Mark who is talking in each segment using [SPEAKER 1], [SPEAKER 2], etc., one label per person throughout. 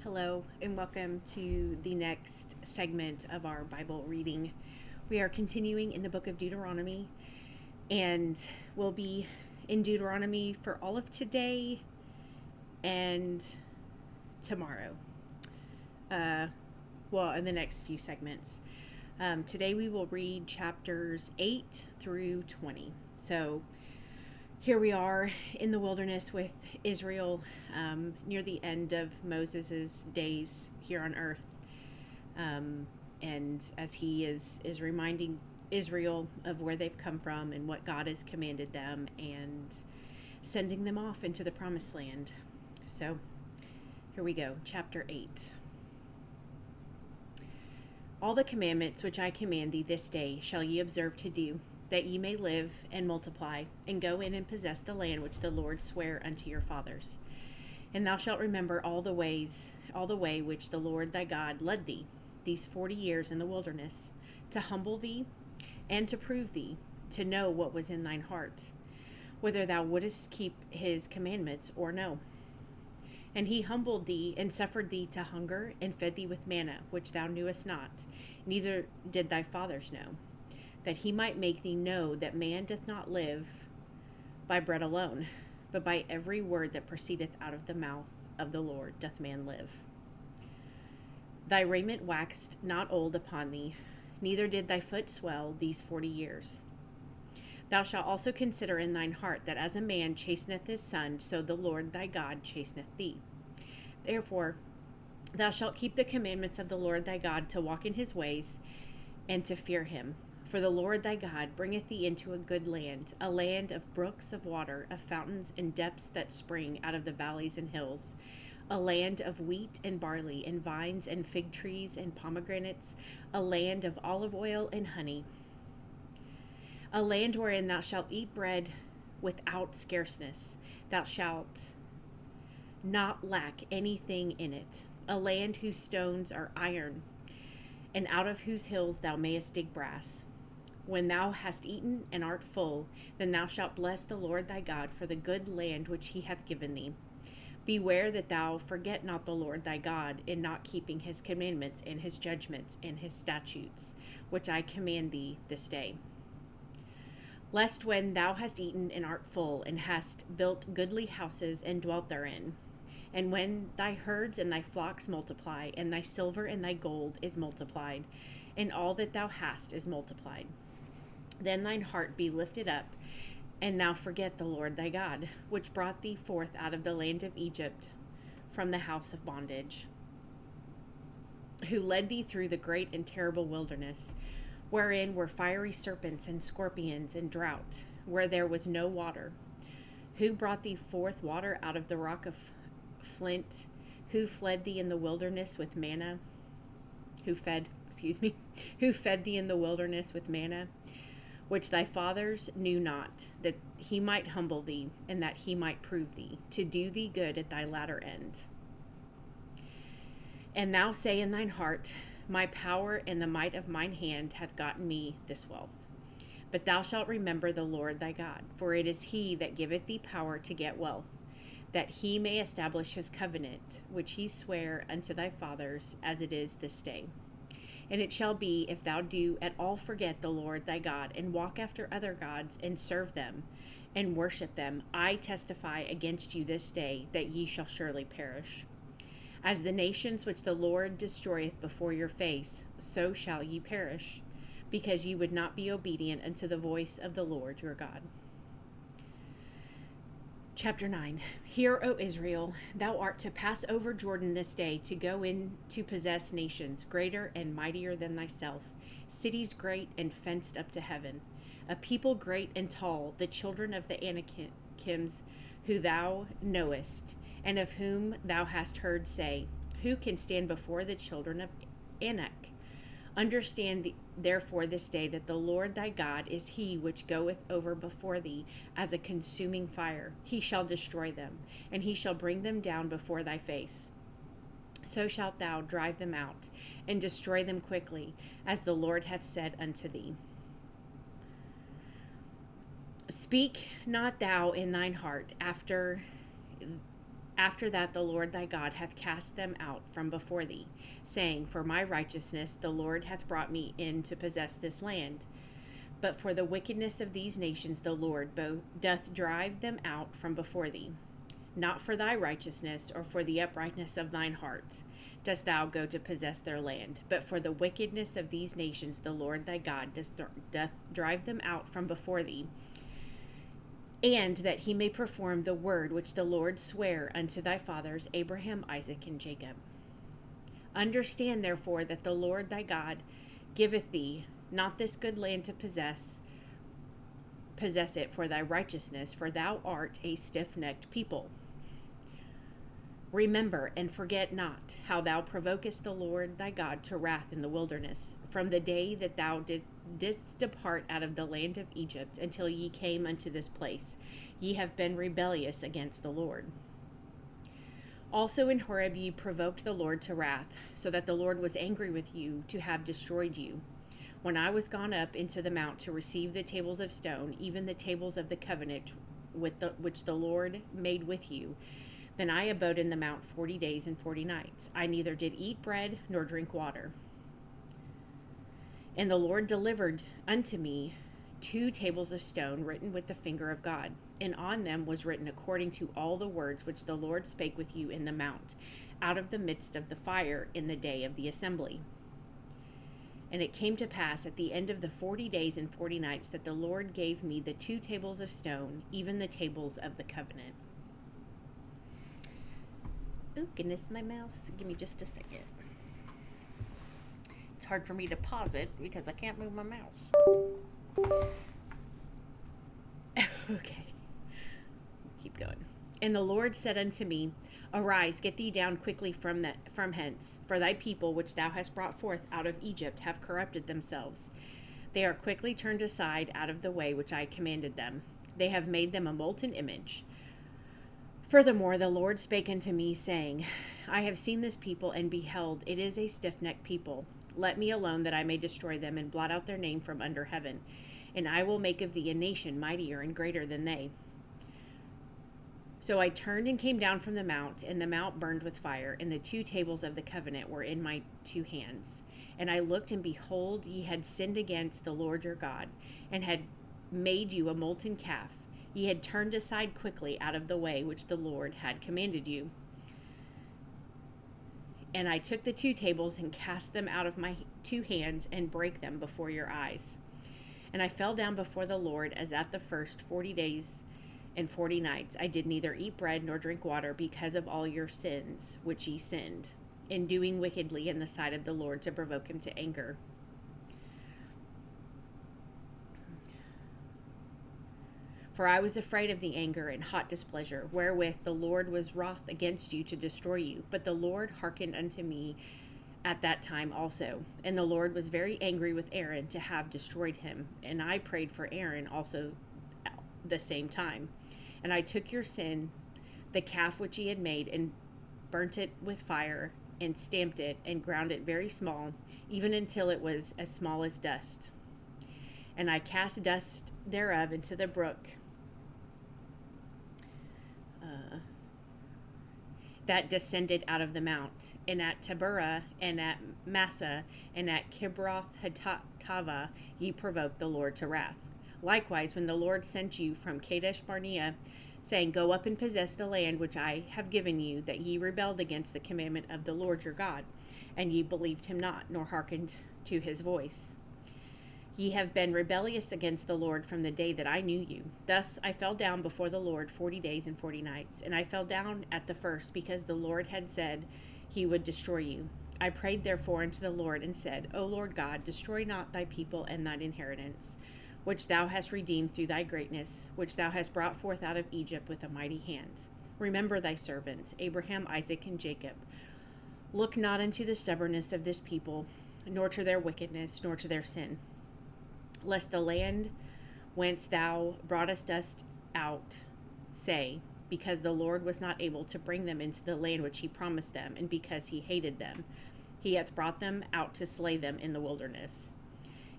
[SPEAKER 1] Hello, and welcome to the next segment of our Bible reading. We are continuing in the book of Deuteronomy, and we'll be in Deuteronomy for all of today and tomorrow. In the next few segments. Today we will read chapters 8 through 20. So here we are in the wilderness with Israel, near the end of Moses' days here on earth. And as he is reminding Israel of where they've come from and what God has commanded them and sending them off into the promised land. So here we go, chapter 8. All the commandments which I command thee this day shall ye observe to do, that ye may live and multiply, and go in and possess the land which the Lord sware unto your fathers. And thou shalt remember all the way which the Lord thy God led thee these 40 years in the wilderness, to humble thee and to prove thee, to know what was in thine heart, whether thou wouldest keep his commandments or no. And he humbled thee and suffered thee to hunger, and fed thee with manna, which thou knewest not, neither did thy fathers know, that he might make thee know that man doth not live by bread alone, but by every word that proceedeth out of the mouth of the Lord doth man live. Thy raiment waxed not old upon thee, neither did thy foot swell these 40 years. Thou shalt also consider in thine heart that as a man chasteneth his son, so the Lord thy God chasteneth thee. Therefore thou shalt keep the commandments of the Lord thy God, to walk in his ways, and to fear him. For the Lord thy God bringeth thee into a good land, a land of brooks of water, of fountains and depths that spring out of the valleys and hills, a land of wheat and barley, and vines and fig trees and pomegranates, a land of olive oil and honey, a land wherein thou shalt eat bread without scarceness. Thou shalt not lack anything in it, a land whose stones are iron, and out of whose hills thou mayest dig brass. When thou hast eaten and art full, then thou shalt bless the Lord thy God for the good land which he hath given thee. Beware that thou forget not the Lord thy God, in not keeping his commandments and his judgments and his statutes, which I command thee this day. Lest when thou hast eaten and art full, and hast built goodly houses and dwelt therein, and when thy herds and thy flocks multiply, and thy silver and thy gold is multiplied, and all that thou hast is multiplied, then thine heart be lifted up, and thou forget the Lord thy God, which brought thee forth out of the land of Egypt from the house of bondage, who led thee through the great and terrible wilderness, wherein were fiery serpents and scorpions and drought, where there was no water, who brought thee forth water out of the rock of flint, who fed thee in the wilderness with manna, who fed thee in the wilderness with manna, which thy fathers knew not, that he might humble thee, and that he might prove thee, to do thee good at thy latter end. And thou say in thine heart, my power and the might of mine hand hath gotten me this wealth. But thou shalt remember the Lord thy God, for it is he that giveth thee power to get wealth, that he may establish his covenant, which he sware unto thy fathers, as it is this day. And it shall be, if thou do at all forget the Lord thy God, and walk after other gods, and serve them, and worship them, I testify against you this day, that ye shall surely perish. As the nations which the Lord destroyeth before your face, so shall ye perish, because ye would not be obedient unto the voice of the Lord your God. Chapter 9. Hear, O Israel, thou art to pass over Jordan this day, to go in to possess nations greater and mightier than thyself, cities great and fenced up to heaven, a people great and tall, the children of the Anakims, who thou knowest, and of whom thou hast heard say, who can stand before the children of Anak? Understand therefore this day that the Lord thy God is he which goeth over before thee as a consuming fire. He shall destroy them, and he shall bring them down before thy face. So shalt thou drive them out, and destroy them quickly, as the Lord hath said unto thee. Speak not thou in thine heart after After that, the Lord thy God hath cast them out from before thee, saying, For my righteousness the Lord hath brought me in to possess this land. But for the wickedness of these nations the Lord doth drive them out from before thee. Not for thy righteousness or for the uprightness of thine heart dost thou go to possess their land, but for the wickedness of these nations the Lord thy God doth drive them out from before thee, and that he may perform the word which the Lord sware unto thy fathers Abraham, Isaac, and Jacob. Understand therefore that the Lord thy God giveth thee not this good land to possess it for thy righteousness, for thou art a stiff-necked people. Remember and forget not how thou provokest the Lord thy God to wrath in the wilderness, from the day that thou didst depart out of the land of Egypt until ye came unto this place. Ye have been rebellious against the Lord. Also in Horeb ye provoked the Lord to wrath, so that the Lord was angry with you to have destroyed you. When I was gone up into the mount to receive the tables of stone, even the tables of the covenant which the Lord made with you, then I abode in the mount 40 days and 40 nights. I neither did eat bread nor drink water. And the Lord delivered unto me 2 tables of stone written with the finger of God, and on them was written according to all the words which the Lord spake with you in the mount, out of the midst of the fire in the day of the assembly. And it came to pass at the end of the 40 days and 40 nights that the Lord gave me the 2 tables of stone, even the tables of the covenant. Oh, goodness, my mouse. Give me just a second. It's hard for me to pause it because I can't move my mouse. Okay. Keep going. And the Lord said unto me, Arise, get thee down quickly from hence, for thy people which thou hast brought forth out of Egypt have corrupted themselves. They are quickly turned aside out of the way which I commanded them. They have made them a molten image. Furthermore, the Lord spake unto me, saying, I have seen this people, and beheld, it is a stiff-necked people. Let me alone, that I may destroy them, and blot out their name from under heaven. And I will make of thee a nation mightier and greater than they. So I turned and came down from the mount, and the mount burned with fire, and the 2 tables of the covenant were in my 2 hands. And I looked, and behold, ye had sinned against the Lord your God, and had made you a molten calf. Ye had turned aside quickly out of the way which the Lord had commanded you. And I took the 2 tables and cast them out of my 2 hands and brake them before your eyes. And I fell down before the Lord as at the first 40 days and 40 nights. I did neither eat bread nor drink water because of all your sins which ye sinned, in doing wickedly in the sight of the Lord to provoke him to anger. For I was afraid of the anger and hot displeasure, wherewith the Lord was wroth against you to destroy you. But the Lord hearkened unto me at that time also. And the Lord was very angry with Aaron to have destroyed him. And I prayed for Aaron also the same time. And I took your sin, the calf which ye had made, and burnt it with fire, and stamped it, and ground it very small, even until it was as small as dust. And I cast dust thereof into the brook that descended out of the mount, and at Taberah, and at Massa, and at Kibroth Hattava ye provoked the Lord to wrath. Likewise, when the Lord sent you from Kadesh Barnea, saying, Go up and possess the land which I have given you, that ye rebelled against the commandment of the Lord your God, and ye believed him not, nor hearkened to his voice. Ye have been rebellious against the Lord from the day that I knew you. Thus I fell down before the Lord 40 days and 40 nights, and I fell down at the first, because the Lord had said he would destroy you. I prayed therefore unto the Lord, and said, O Lord God, destroy not thy people and thine inheritance, which thou hast redeemed through thy greatness, which thou hast brought forth out of Egypt with a mighty hand. Remember thy servants, Abraham, Isaac, and Jacob. Look not unto the stubbornness of this people, nor to their wickedness, nor to their sin, lest the land whence thou broughtest us out say, because the Lord was not able to bring them into the land which he promised them, and because he hated them, he hath brought them out to slay them in the wilderness.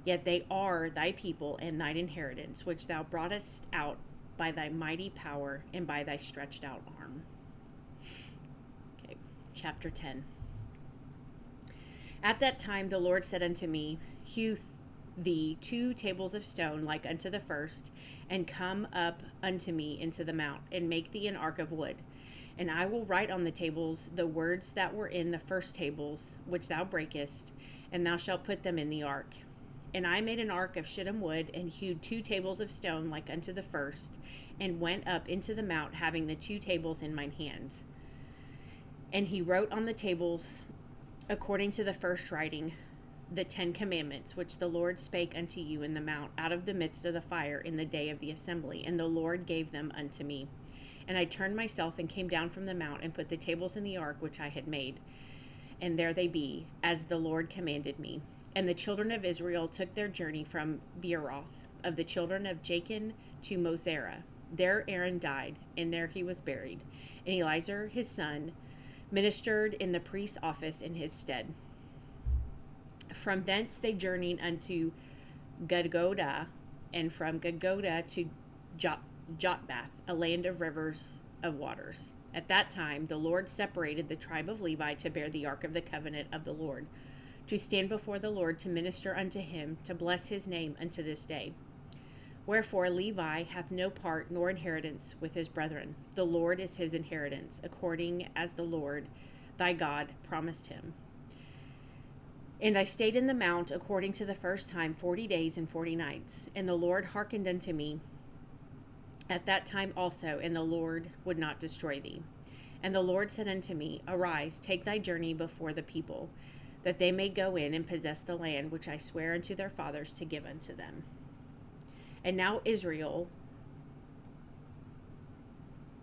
[SPEAKER 1] Yet they are thy people and thine inheritance, which thou broughtest out by thy mighty power and by thy stretched out arm. Okay, chapter 10. At that time the Lord said unto me, Hew thee 2 tables of stone like unto the first, and come up unto me into the mount, and make thee an ark of wood. And I will write on the tables the words that were in the first tables, which thou breakest, and thou shalt put them in the ark. And I made an ark of shittim wood, and hewed 2 tables of stone like unto the first, and went up into the mount, having the 2 tables in mine hand. And he wrote on the tables, according to the first writing, the 10 commandments, which the Lord spake unto you in the mount, out of the midst of the fire in the day of the assembly. And the Lord gave them unto me. And I turned myself and came down from the mount, and put the tables in the ark which I had made. And there they be, as the Lord commanded me. And the children of Israel took their journey from Beeroth, of the children of Jachin, to Mosera. There Aaron died, and there he was buried. And Eleazar his son ministered in the priest's office in his stead. From thence they journeyed unto Gudgodah, and from Gudgodah to Jotbath, a land of rivers of waters. At that time the Lord separated the tribe of Levi to bear the ark of the covenant of the Lord, to stand before the Lord, to minister unto him, to bless his name unto this day. Wherefore Levi hath no part nor inheritance with his brethren. The Lord is his inheritance, according as the Lord thy God promised him. And I stayed in the mount according to the first time 40 days and 40 nights. And the Lord hearkened unto me at that time also, and the Lord would not destroy thee. And the Lord said unto me, Arise, take thy journey before the people, that they may go in and possess the land which I swear unto their fathers to give unto them. And now, Israel,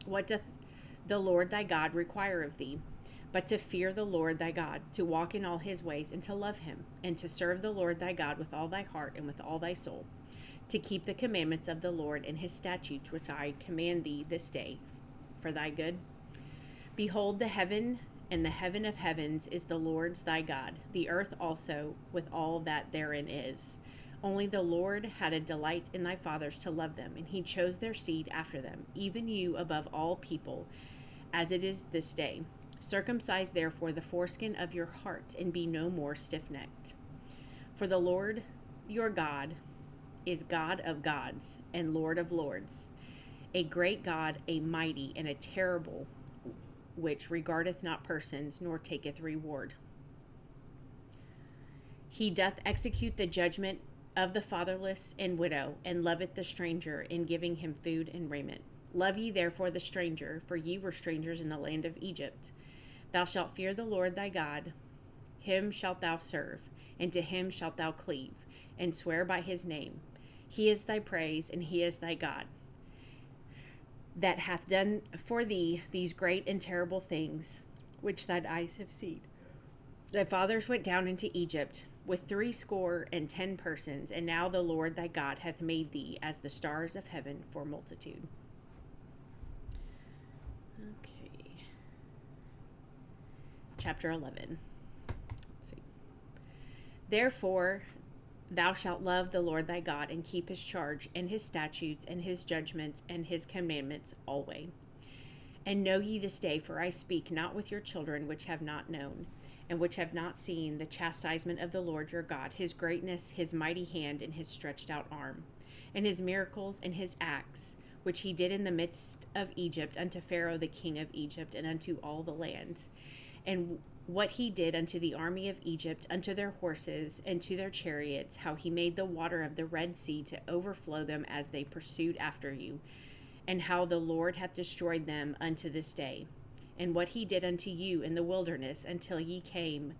[SPEAKER 1] what doth the Lord thy God require of thee, but to fear the Lord thy God, to walk in all his ways, and to love him, and to serve the Lord thy God with all thy heart and with all thy soul, to keep the commandments of the Lord and his statutes which I command thee this day for thy good? Behold, the heaven and the heaven of heavens is the Lord's thy God, the earth also with all that therein is. Only the Lord had a delight in thy fathers to love them, and he chose their seed after them, even you above all people, as it is this day. Circumcise therefore the foreskin of your heart, and be no more stiff-necked. For the Lord your God is God of gods and Lord of lords, a great God, a mighty and a terrible, which regardeth not persons, nor taketh reward. He doth execute the judgment of the fatherless and widow, and loveth the stranger, in giving him food and raiment. Love ye therefore the stranger, for ye were strangers in the land of Egypt. Thou shalt fear the Lord thy God, him shalt thou serve, and to him shalt thou cleave, and swear by his name. He is thy praise, and he is thy God, that hath done for thee these great and terrible things, which thine eyes have seen. Thy fathers went down into Egypt with 70 persons, and now the Lord thy God hath made thee as the stars of heaven for multitude. Okay. Chapter 11. Let's see. Therefore, thou shalt love the Lord thy God, and keep his charge, and his statutes, and his judgments, and his commandments alway. And know ye this day, for I speak not with your children which have not known, and which have not seen the chastisement of the Lord your God, his greatness, his mighty hand, and his stretched out arm, and his miracles, and his acts, which he did in the midst of Egypt, unto Pharaoh the king of Egypt, and unto all the land. And what he did unto the army of Egypt, unto their horses, and to their chariots, how he made the water of the Red Sea to overflow them as they pursued after you, and how the Lord hath destroyed them unto this day, and what he did unto you in the wilderness until ye came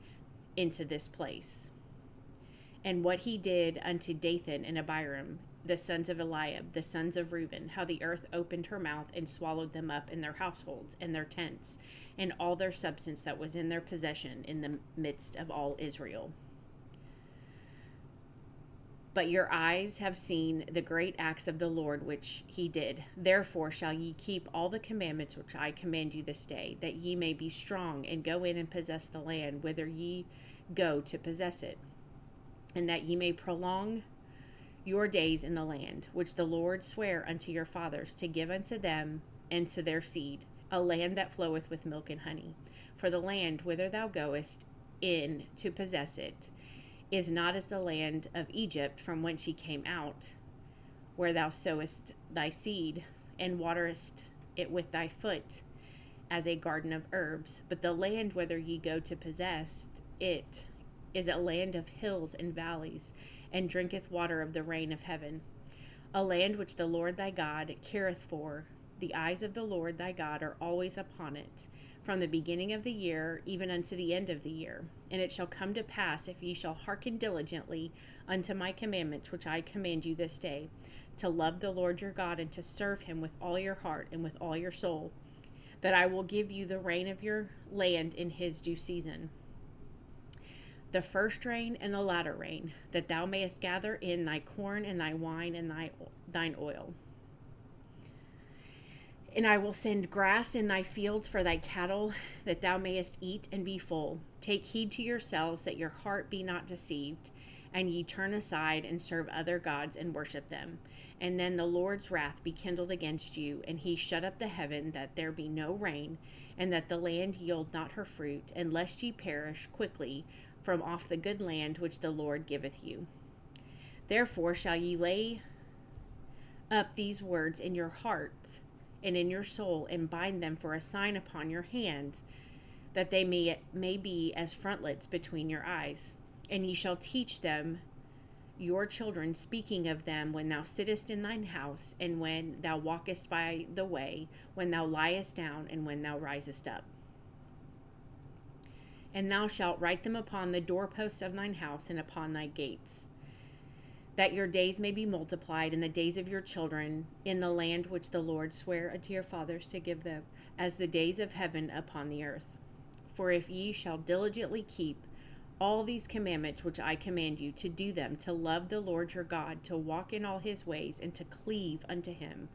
[SPEAKER 1] into this place, and what he did unto Dathan and Abiram, the sons of Eliab, the sons of Reuben, how the earth opened her mouth and swallowed them up in their households and their tents, and all their substance that was in their possession in the midst of all Israel. But your eyes have seen the great acts of the Lord which he did. Therefore shall ye keep all the commandments which I command you this day, that ye may be strong, and go in and possess the land whither ye go to possess it, and that ye may prolong your days in the land, which the Lord sware unto your fathers to give unto them and to their seed, a land that floweth with milk and honey. For the land whither thou goest in to possess it is not as the land of Egypt from whence ye came out, where thou sowest thy seed, and waterest it with thy foot, as a garden of herbs. But the land whither ye go to possess it is a land of hills and valleys, and drinketh water of the rain of heaven. A land which the Lord thy God careth for. The eyes of the Lord thy God are always upon it, from the beginning of the year even unto the end of the year. And it shall come to pass, if ye shall hearken diligently unto my commandments, which I command you this day, to love the Lord your God, and to serve him with all your heart and with all your soul, that I will give you the rain of your land in his due season, the first rain and the latter rain, that thou mayest gather in thy corn and thy wine and thine oil. And I will send grass in thy fields for thy cattle, that thou mayest eat and be full. Take heed to yourselves that your heart be not deceived, and ye turn aside and serve other gods and worship them. And then the Lord's wrath be kindled against you, and he shut up the heaven, that there be no rain, and that the land yield not her fruit, and lest ye perish quickly from off the good land which the Lord giveth you. Therefore shall ye lay up these words in your heart and in your soul, and bind them for a sign upon your hand, that they may be as frontlets between your eyes. And ye shall teach them your children, speaking of them when thou sittest in thine house, and when thou walkest by the way, when thou liest down, and when thou risest up. And thou shalt write them upon the doorposts of thine house and upon thy gates, that your days may be multiplied, and the days of your children in the land which the Lord sware unto your fathers to give them, as the days of heaven upon the earth. For if ye shall diligently keep all these commandments which I command you, to do them, to love the Lord your God, to walk in all his ways, and to cleave unto him,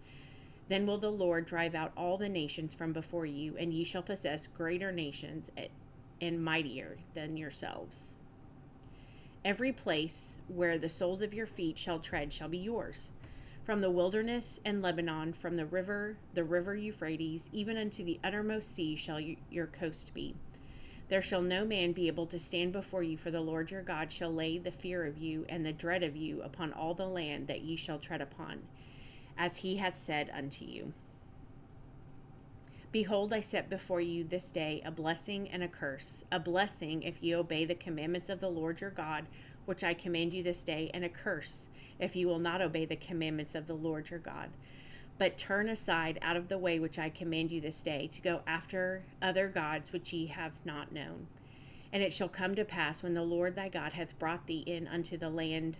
[SPEAKER 1] then will the Lord drive out all the nations from before you, and ye shall possess greater nations and mightier than yourselves. Every place where the soles of your feet shall tread shall be yours. From the wilderness and Lebanon, from the river Euphrates, even unto the uttermost sea shall your coast be. There shall no man be able to stand before you, for the Lord your God shall lay the fear of you and the dread of you upon all the land that ye shall tread upon, as he hath said unto you. Behold, I set before you this day a blessing and a curse. A blessing, if ye obey the commandments of the Lord your God, which I command you this day, and a curse, if ye will not obey the commandments of the Lord your God, but turn aside out of the way which I command you this day, to go after other gods which ye have not known. And it shall come to pass, when the Lord thy God hath brought thee in unto the land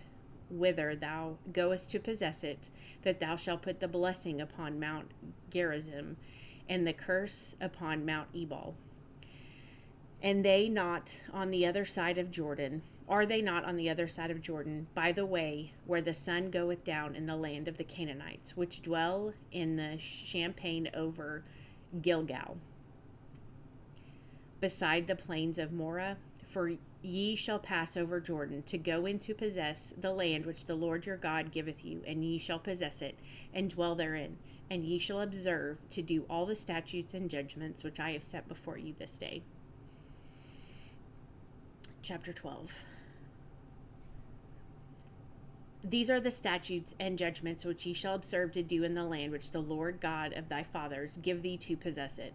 [SPEAKER 1] whither thou goest to possess it, that thou shalt put the blessing upon Mount Gerizim, and the curse upon Mount Ebal. And they not on the other side of Jordan? Are they not on the other side of Jordan, by the way where the sun goeth down, in the land of the Canaanites, which dwell in the champaign over Gilgal, beside the plains of Morah? For ye shall pass over Jordan, to go in to possess the land which the Lord your God giveth you, and ye shall possess it, and dwell therein. And ye shall observe to do all the statutes and judgments which I have set before you this day. Chapter 12. These are the statutes and judgments which ye shall observe to do in the land which the Lord God of thy fathers give thee to possess it,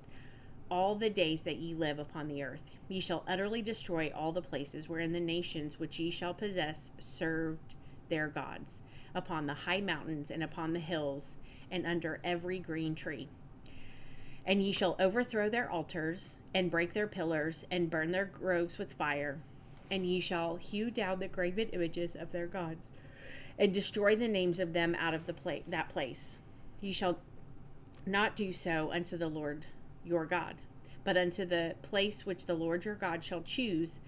[SPEAKER 1] all the days that ye live upon the earth. Ye shall utterly destroy all the places wherein the nations which ye shall possess served their gods, upon the high mountains and upon the hills, and under every green tree. And ye shall overthrow their altars, and break their pillars, and burn their groves with fire. And ye shall hew down the graven images of their gods, and destroy the names of them out of that place. Ye shall not do so unto the Lord your God, but unto the place which the Lord your God shall choose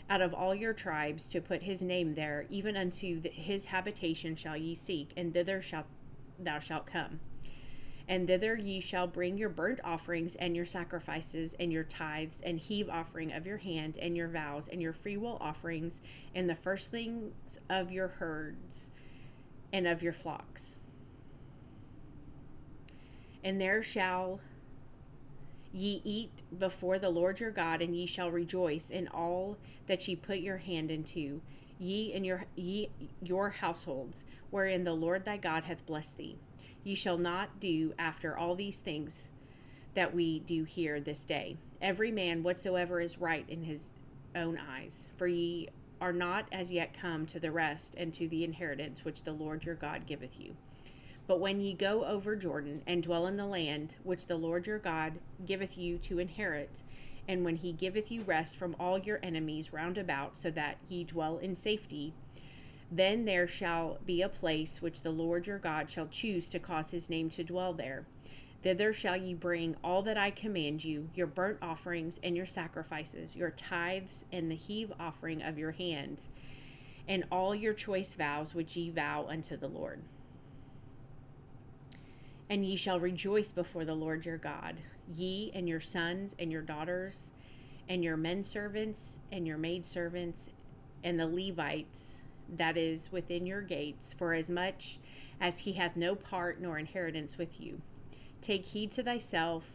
[SPEAKER 1] out of all your tribes to put his name there, even unto his habitation shall ye seek, and thither thou shalt come. And thither ye shall bring your burnt offerings and your sacrifices and your tithes and heave offering of your hand and your vows and your freewill offerings and the firstlings of your herds and of your flocks. And there shall Ye eat before the Lord your God, and ye shall rejoice in all that ye put your hand into, ye and your households, wherein the Lord thy God hath blessed thee. Ye shall not do after all these things that we do here this day, every man whatsoever is right in his own eyes. For ye are not as yet come to the rest and to the inheritance which the Lord your God giveth you. But when ye go over Jordan, and dwell in the land which the Lord your God giveth you to inherit, and when he giveth you rest from all your enemies round about, so that ye dwell in safety, then there shall be a place which the Lord your God shall choose to cause his name to dwell there. Thither shall ye bring all that I command you, your burnt offerings and your sacrifices, your tithes and the heave offering of your hand, and all your choice vows which ye vow unto the Lord. And ye shall rejoice before the Lord your God, ye and your sons and your daughters, and your men servants and your maid servants, and the Levites that is within your gates, for as much as he hath no part nor inheritance with you. Take heed to thyself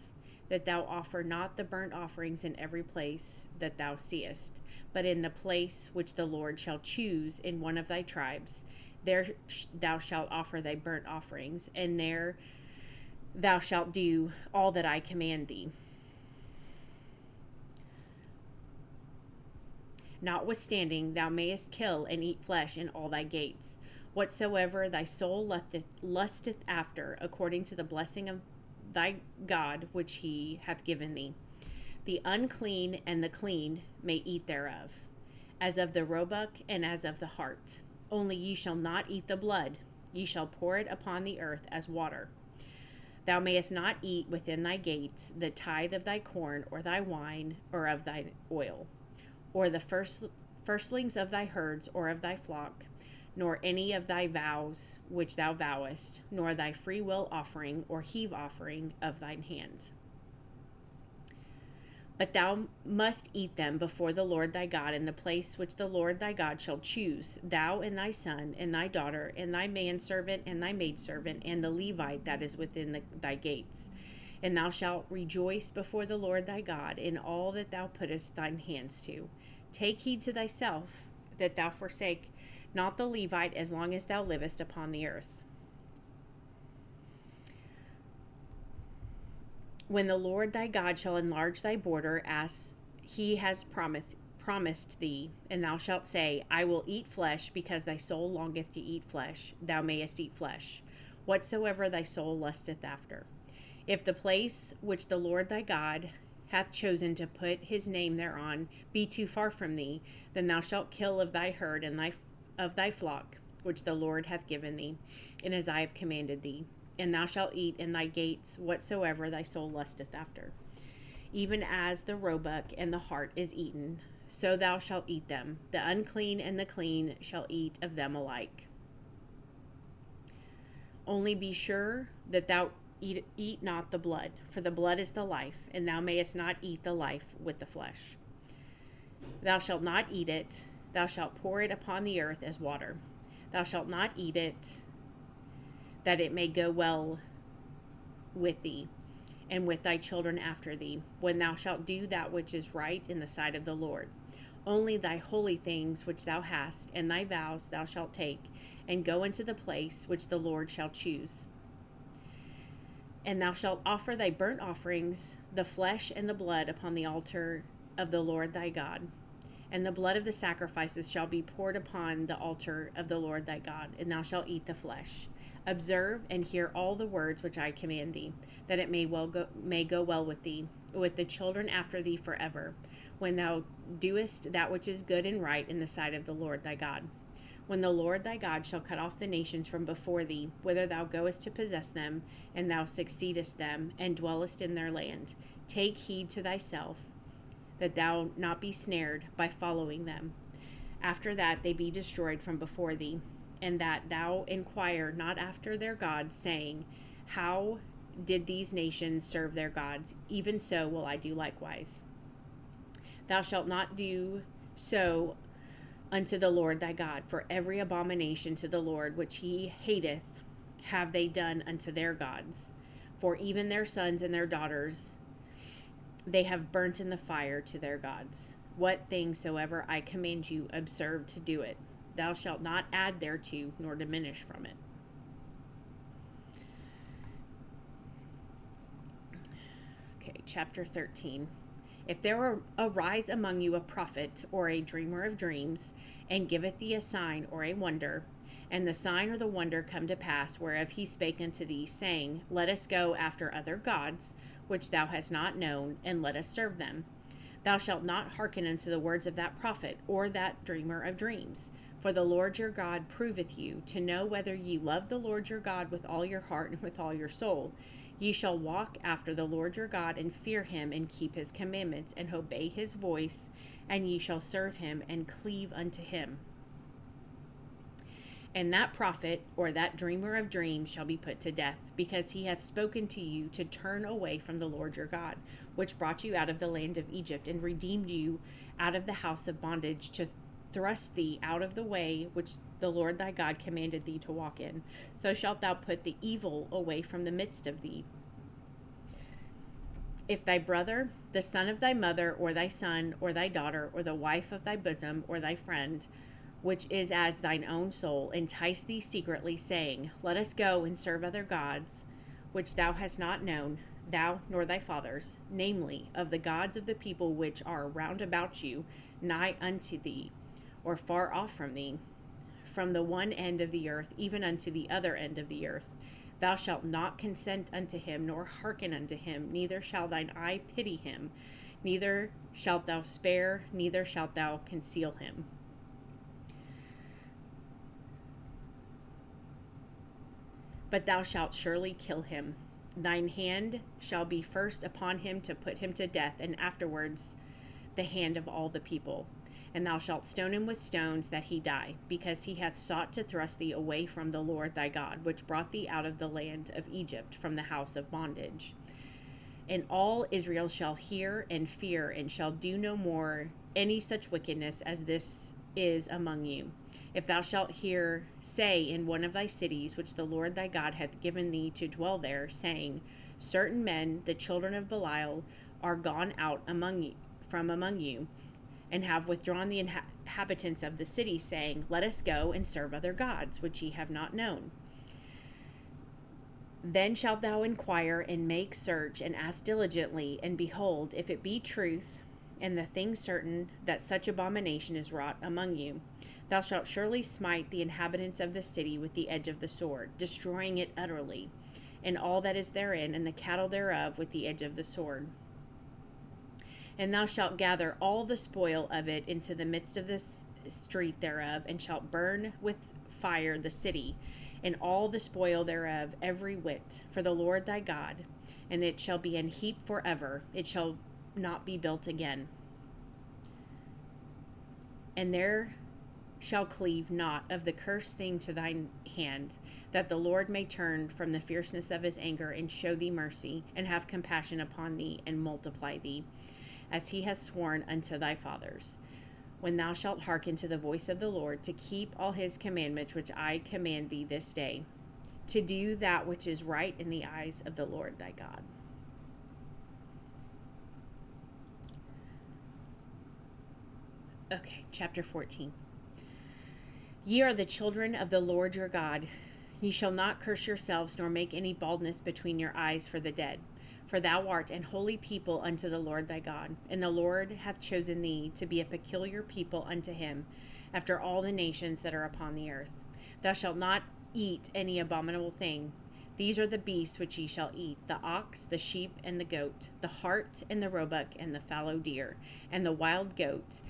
[SPEAKER 1] that thou offer not the burnt offerings in every place that thou seest, but in the place which the Lord shall choose in one of thy tribes, there thou shalt offer thy burnt offerings, and there thou shalt do all that I command thee. Notwithstanding, thou mayest kill and eat flesh in all thy gates. Whatsoever thy soul lusteth after, according to the blessing of thy God which he hath given thee. The unclean and the clean may eat thereof, as of the roebuck and as of the hart. Only ye shall not eat the blood, ye shall pour it upon the earth as water. Thou mayest not eat within thy gates the tithe of thy corn, or thy wine, or of thy oil, or the firstlings of thy herds, or of thy flock, nor any of thy vows which thou vowest, nor thy free will offering or heave offering of thine hand. But thou must eat them before the Lord thy God in the place which the Lord thy God shall choose, thou and thy son and thy daughter and thy manservant and thy maidservant and the Levite that is within thy gates. And thou shalt rejoice before the Lord thy God in all that thou puttest thine hands to. Take heed to thyself that thou forsake not the Levite as long as thou livest upon the earth. When the Lord thy God shall enlarge thy border as he has promised thee, and thou shalt say, I will eat flesh, because thy soul longeth to eat flesh, thou mayest eat flesh, whatsoever thy soul lusteth after. If the place which the Lord thy God hath chosen to put his name thereon be too far from thee, then thou shalt kill of thy herd and of thy flock, which the Lord hath given thee, and as I have commanded thee. And thou shalt eat in thy gates whatsoever thy soul lusteth after. Even as the roebuck and the hart is eaten, so thou shalt eat them. The unclean and the clean shall eat of them alike. Only be sure that thou eat not the blood, for the blood is the life, and thou mayest not eat the life with the flesh. Thou shalt not eat it, thou shalt pour it upon the earth as water. Thou shalt not eat it, that it may go well with thee, and with thy children after thee, when thou shalt do that which is right in the sight of the Lord. Only thy holy things which thou hast, and thy vows thou shalt take, and go into the place which the Lord shall choose. And thou shalt offer thy burnt offerings, the flesh and the blood, upon the altar of the Lord thy God. And the blood of the sacrifices shall be poured upon the altar of the Lord thy God, and thou shalt eat the flesh. Observe and hear all the words which I command thee, that it may go well with thee, with the children after thee forever, when thou doest that which is good and right in the sight of the Lord thy God. When the Lord thy God shall cut off the nations from before thee, whither thou goest to possess them, and thou succeedest them, and dwellest in their land, take heed to thyself, that thou not be snared by following them. After that they be destroyed from before thee, and that thou inquire not after their gods, saying, how did these nations serve their gods? Even so will I do likewise. Thou shalt not do so unto the Lord thy God, for every abomination to the Lord which he hateth have they done unto their gods. For even their sons and their daughters they have burnt in the fire to their gods. What thing soever I command you, observe to do it. Thou shalt not add thereto, nor diminish from it. Okay, chapter 13. If there arise among you a prophet or a dreamer of dreams, and giveth thee a sign or a wonder, and the sign or the wonder come to pass, whereof he spake unto thee, saying, Let us go after other gods, which thou hast not known, and let us serve them. Thou shalt not hearken unto the words of that prophet or that dreamer of dreams. For the Lord your God proveth you, to know whether ye love the Lord your God with all your heart and with all your soul. Ye shall walk after the Lord your God, and fear him, and keep his commandments, and obey his voice, and ye shall serve him, and cleave unto him. And that prophet or that dreamer of dreams shall be put to death, because he hath spoken to you to turn away from the Lord your God, which brought you out of the land of Egypt, and redeemed you out of the house of bondage, to thrust thee out of the way which the Lord thy God commanded thee to walk in. So shalt thou put the evil away from the midst of thee. If thy brother, the son of thy mother, or thy son, or thy daughter, or the wife of thy bosom, or thy friend, which is as thine own soul, entice thee secretly, saying, Let us go and serve other gods, which thou hast not known, thou nor thy fathers, namely, of the gods of the people which are round about you, nigh unto thee, or far off from thee, from the one end of the earth even unto the other end of the earth. Thou shalt not consent unto him, nor hearken unto him, neither shall thine eye pity him, neither shalt thou spare, neither shalt thou conceal him. But thou shalt surely kill him. Thine hand shall be first upon him to put him to death, and afterwards the hand of all the people. And thou shalt stone him with stones, that he die, because he hath sought to thrust thee away from the Lord thy God, which brought thee out of the land of Egypt, from the house of bondage. And all Israel shall hear and fear, and shall do no more any such wickedness as this is among you. If thou shalt hear say in one of thy cities, which the Lord thy God hath given thee to dwell there, saying, Certain men, the children of Belial, are gone out from among you, and have withdrawn the inhabitants of the city, saying, Let us go and serve other gods, which ye have not known. Then shalt thou inquire, and make search, and ask diligently, and behold, if it be truth, and the thing certain, that such abomination is wrought among you, thou shalt surely smite the inhabitants of the city with the edge of the sword, destroying it utterly, and all that is therein, and the cattle thereof with the edge of the sword. And thou shalt gather all the spoil of it into the midst of the street thereof, and shalt burn with fire the city, and all the spoil thereof every whit, for the Lord thy God, and it shall be an heap forever, it shall not be built again. And there shall cleave not of the cursed thing to thine hand, that the Lord may turn from the fierceness of his anger, and show thee mercy, and have compassion upon thee, and multiply thee, as he has sworn unto thy fathers, when thou shalt hearken to the voice of the Lord, to keep all his commandments which I command thee this day, to do that which is right in the eyes of the Lord thy God. Okay, chapter 14. Ye are the children of the Lord your God. Ye shall not curse yourselves, nor make any baldness between your eyes for the dead. For thou art an holy people unto the Lord thy God, and the Lord hath chosen thee to be a peculiar people unto him, after all the nations that are upon the earth. Thou shalt not eat any abominable thing. These are the beasts which ye shall eat, the ox, the sheep, and the goat, the hart, and the roebuck, and the fallow deer, and the wild goat,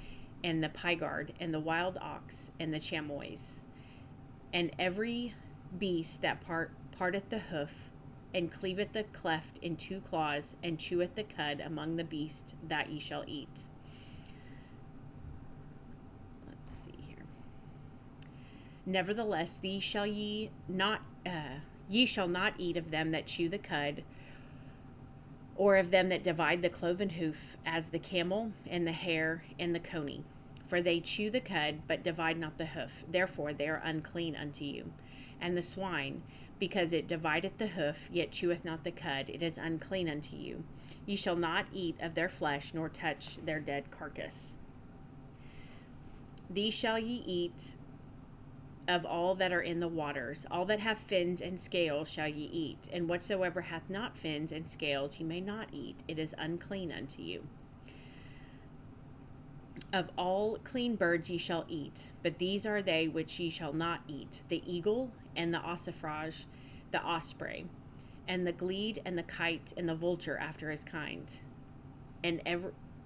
[SPEAKER 1] and the pygard, and the wild ox, and the chamois, and every beast that parteth the hoof, and cleaveth the cleft in two claws, and cheweth the cud among the beasts that ye shall eat. Let's see here. Nevertheless, ye shall not eat of them that chew the cud, or of them that divide the cloven hoof, as the camel, and the hare, and the coney. For they chew the cud, but divide not the hoof. Therefore they are unclean unto you. And the swine, because it divideth the hoof, yet cheweth not the cud, it is unclean unto you. Ye shall not eat of their flesh, nor touch their dead carcass. These shall ye eat of all that are in the waters. All that have fins and scales shall ye eat, and whatsoever hath not fins and scales ye may not eat. It is unclean unto you. Of all clean birds ye shall eat, but these are they which ye shall not eat: the eagle, and the ossifrage, the osprey, and the glede, and the kite, and the vulture after his kind, and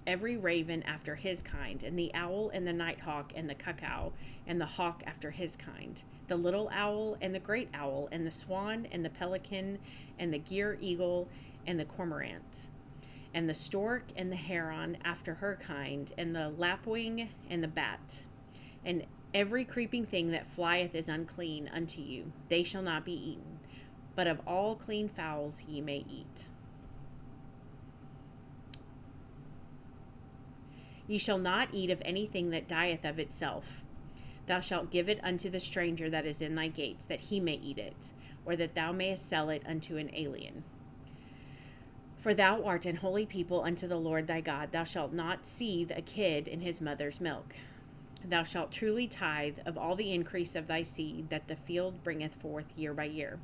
[SPEAKER 1] every raven after his kind, and the owl, and the nighthawk, and the cuckoo, and the hawk after his kind, the little owl, and the great owl, and the swan, and the pelican, and the gyre eagle, and the cormorant, and the stork, and the heron after her kind, and the lapwing, and the bat. And every creeping thing that flieth is unclean unto you. They shall not be eaten. But of all clean fowls ye may eat. Ye shall not eat of anything that dieth of itself. Thou shalt give it unto the stranger that is in thy gates, that he may eat it, or that thou mayest sell it unto an alien. For thou art an holy people unto the Lord thy God. Thou shalt not seethe a kid in his mother's milk. Thou shalt truly tithe of all the increase of thy seed that the field bringeth forth year by year.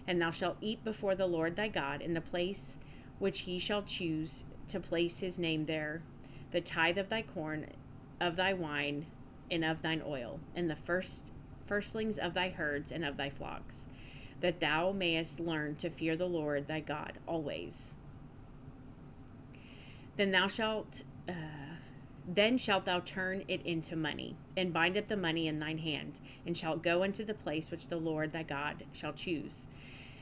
[SPEAKER 1] And thou shalt eat before the Lord thy God in the place which he shall choose to place his name there, the tithe of thy corn, of thy wine, and of thine oil, and the firstlings of thy herds and of thy flocks, that thou mayest learn to fear the Lord thy God always. Then shalt thou turn it into money, and bind up the money in thine hand, and shalt go unto the place which the Lord thy God shall choose.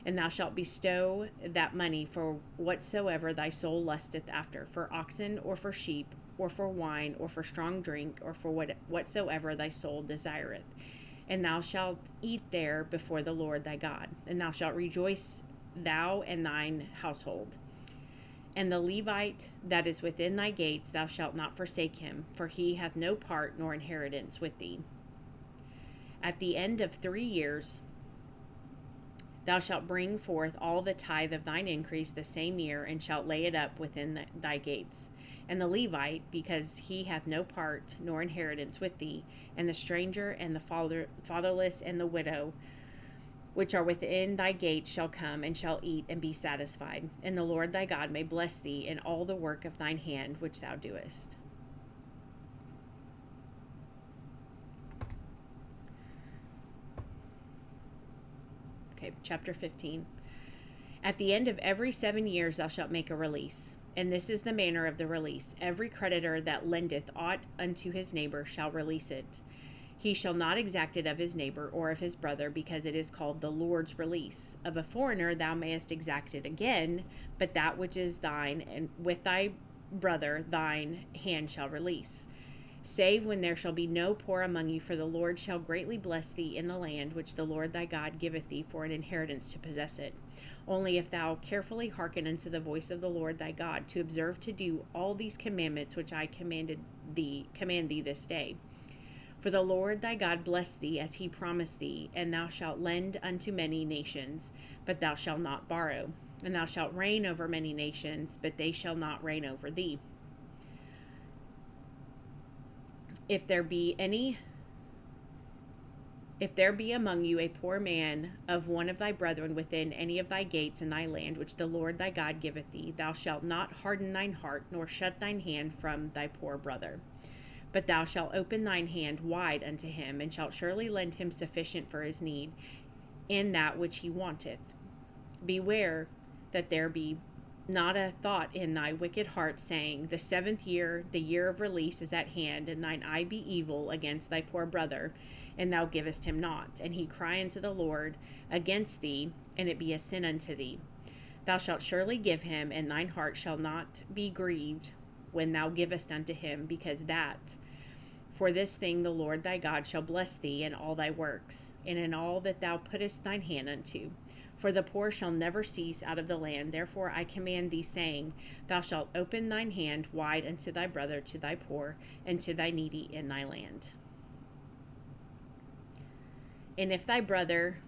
[SPEAKER 1] And thou shalt bestow that money for whatsoever thy soul lusteth after, for oxen, or for sheep, or for wine, or for strong drink, or for whatsoever thy soul desireth. And thou shalt eat there before the Lord thy God, and thou shalt rejoice, thou and thine household. And the Levite that is within thy gates, thou shalt not forsake him, for he hath no part nor inheritance with thee. At the end of 3 years thou shalt bring forth all the tithe of thine increase the same year, and shalt lay it up within thy gates. And the Levite, because he hath no part nor inheritance with thee, and the stranger, and the fatherless, and the widow, which are within thy gates, shall come, and shall eat, and be satisfied. And the Lord thy God may bless thee in all the work of thine hand which thou doest. Okay, chapter 15. At the end of every 7 years thou shalt make a release. And this is the manner of the release. Every creditor that lendeth aught unto his neighbor shall release it. He shall not exact it of his neighbor or of his brother, because it is called the Lord's release. Of a foreigner thou mayest exact it again, but that which is thine, and with thy brother thine hand shall release. Save when there shall be no poor among you, for the Lord shall greatly bless thee in the land which the Lord thy God giveth thee for an inheritance to possess it. Only if thou carefully hearken unto the voice of the Lord thy God, to observe to do all these commandments which I command thee this day. For the Lord thy God bless thee as he promised thee, and thou shalt lend unto many nations, but thou shalt not borrow. And thou shalt reign over many nations, but they shall not reign over thee. If there be among you a poor man of one of thy brethren within any of thy gates in thy land, which the Lord thy God giveth thee, thou shalt not harden thine heart, nor shut thine hand from thy poor brother. But thou shalt open thine hand wide unto him, and shalt surely lend him sufficient for his need, in that which he wanteth. Beware that there be not a thought in thy wicked heart, saying, the 7th year, the year of release, is at hand, and thine eye be evil against thy poor brother, and thou givest him not, and he cry unto the Lord against thee, and it be a sin unto thee. Thou shalt surely give him, and thine heart shall not be grieved when thou givest unto him, because that for this thing the Lord thy God shall bless thee in all thy works, and in all that thou puttest thine hand unto. For the poor shall never cease out of the land. Therefore I command thee, saying, thou shalt open thine hand wide unto thy brother, to thy poor, and to thy needy in thy land. And if thy brother